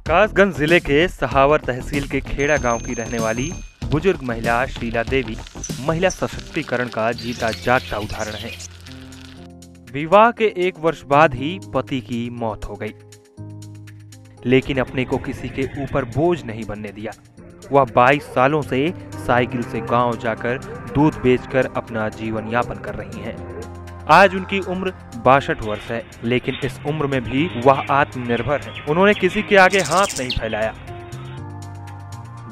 कासगंज जिले के सहावर तहसील के खेड़ा गांव की रहने वाली बुजुर्ग महिला शीला देवी महिला सशक्तिकरण का जीता जागता उदाहरण है। विवाह के 1 वर्ष बाद ही पति की मौत हो गई, लेकिन अपने को किसी के ऊपर बोझ नहीं बनने दिया। वह 22 सालों से साइकिल से गांव जाकर दूध बेचकर अपना जीवन यापन कर रही हैं। आज उनकी उम्र 62 वर्ष है, लेकिन इस उम्र में भी वह आत्मनिर्भर है। उन्होंने किसी के आगे हाथ नहीं फैलाया।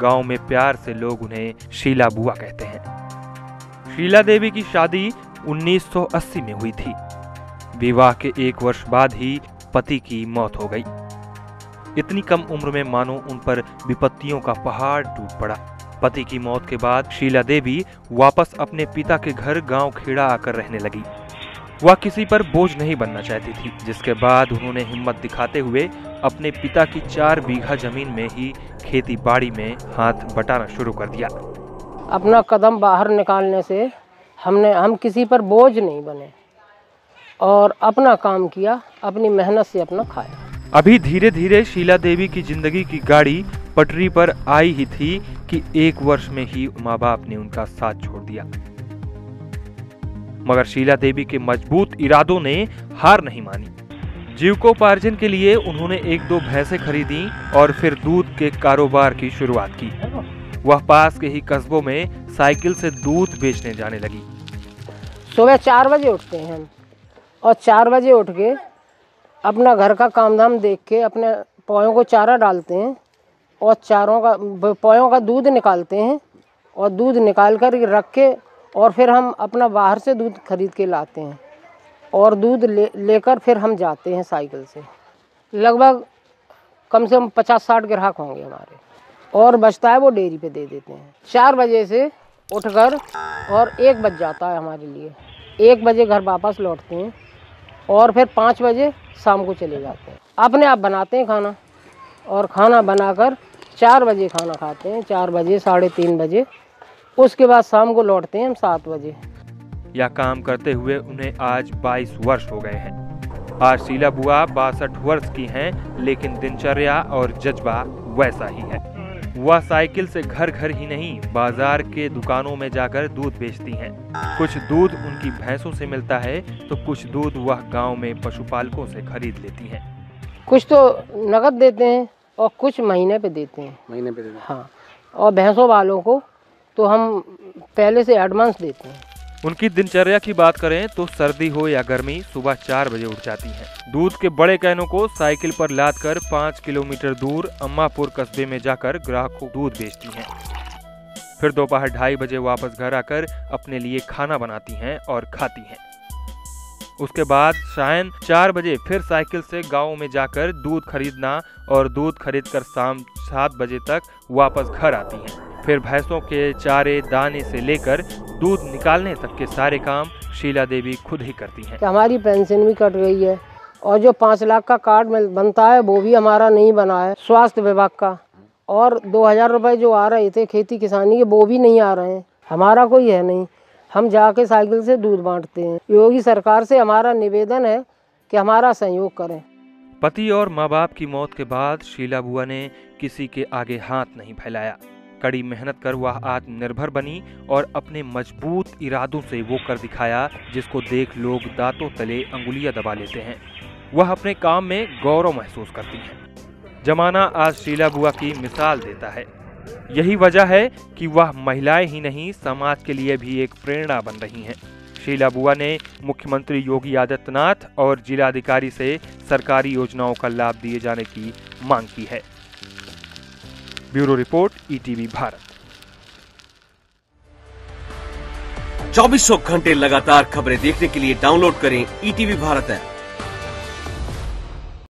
गांव में प्यार से लोग उन्हें शीला बुआ कहते हैं। शीला देवी की शादी 1980 में हुई थी। विवाह के 1 वर्ष बाद ही पति की मौत हो गई। इतनी कम उम्र में मानो उन पर विपत्तियों का पहाड़ टूट पड़ा। पति की मौत के बाद शीला देवी वापस अपने पिता के घर गांव खेड़ा आकर रहने लगी। वह किसी पर बोझ नहीं बनना चाहती थी, जिसके बाद उन्होंने हिम्मत दिखाते हुए अपने पिता की 4 बीघा जमीन में ही खेती बाड़ी में हाथ बटाना शुरू कर दिया। अपना कदम बाहर निकालने से हम किसी पर बोझ नहीं बने और अपना काम किया, अपनी मेहनत से अपना खाया। अभी धीरे धीरे शीला देवी की जिंदगी की गाड़ी पटरी पर आई ही थी कि 1 वर्ष में ही माँ बाप ने उनका साथ छोड़ दिया। मगर शीला देवी के मजबूत इरादों ने हार नहीं मानी। जीविकोपार्जन के लिए उन्होंने 1-2 भैंसें खरीदी और फिर दूध के कारोबार की शुरुआत की। वह पास के ही कस्बों में साइकिल से दूध बेचने जाने लगी। सुबह 4 बजे उठते हैं हम, और 4 बजे उठ के अपना घर का काम धाम देख के अपने पौयों को चारा डालते हैं और पौयों का दूध निकालते हैं और दूध निकाल कर रख के और फिर हम अपना बाहर से दूध खरीद के लाते हैं और दूध लेकर फिर हम जाते हैं साइकिल से। लगभग कम से कम 50-60 ग्राहक होंगे हमारे, और बचता है वो डेयरी पे दे देते हैं। 4 बजे से उठकर और 1 बज जाता है हमारे लिए। 1 बजे घर वापस लौटते हैं और फिर 5 बजे शाम को चले जाते हैं। अपने आप बनाते हैं खाना, और खाना बनाकर 4 बजे खाना खाते हैं, 4 बजे 3:30 बजे। उसके बाद शाम को लौटते हैं हम 7 बजे। यह काम करते हुए उन्हें आज 22 वर्ष हो गए हैं। आज शीला बुआ 62 वर्ष की हैं, लेकिन दिनचर्या और जज्बा वैसा ही है। वह साइकिल से घर घर ही नहीं, बाजार के दुकानों में जाकर दूध बेचती हैं। कुछ दूध उनकी भैंसों से मिलता है तो कुछ दूध वह गांव में पशुपालकों से खरीद लेती हैं। कुछ तो नकद देते हैं और कुछ महीने पे देते हैं। महीने पे देते हैं। हाँ, और भैंसों वालों को तो हम पहले से एडवांस देते हैं। उनकी दिनचर्या की बात करें तो सर्दी हो या गर्मी, सुबह 4 बजे उठ जाती हैं। दूध के बड़े कैनों को साइकिल पर लादकर 5 किलोमीटर दूर अम्मापुर कस्बे में जाकर ग्राहक को दूध बेचती हैं। फिर दोपहर 2:30 बजे वापस घर आकर अपने लिए खाना बनाती हैं और खाती हैं। उसके बाद शाम 4 बजे फिर साइकिल से गाँव में जाकर दूध खरीदना और दूध खरीदकर शाम 7 बजे तक वापस घर आती हैं। फिर भैंसों के चारे दाने से लेकर दूध निकालने तक के सारे काम शीला देवी खुद ही करती हैं। हमारी पेंशन भी कट गई है और जो 5 लाख का कार्ड बनता है वो भी हमारा नहीं बना है स्वास्थ्य विभाग का, और 2000 रुपये जो आ रहे थे खेती किसानी के वो भी नहीं आ रहे हैं। हमारा कोई है नहीं, हम जाके साइकिल से दूध बांटते हैं। योगी सरकार से हमारा निवेदन है कि हमारा सहयोग करें। पति और माँ बाप की मौत के बाद शीला बुआ ने किसी के आगे हाथ नहीं फैलाया। कड़ी मेहनत कर वह आत्मनिर्भर बनी और अपने मजबूत इरादों से वो कर दिखाया जिसको देख लोग दांतों तले अंगुलियां दबा लेते हैं। वह अपने काम में गौरव महसूस करती हैं। जमाना आज शीला बुआ की मिसाल देता है। यही वजह है कि वह महिलाएं ही नहीं, समाज के लिए भी एक प्रेरणा बन रही हैं। शीला बुआ ने मुख्यमंत्री योगी आदित्यनाथ और जिलाधिकारी से सरकारी योजनाओं का लाभ दिए जाने की मांग की है। Bureau report, ETV Bharat. 2400 घंटे लगातार खबरें देखने के लिए डाउनलोड करें ईटीवी भारत ऐप।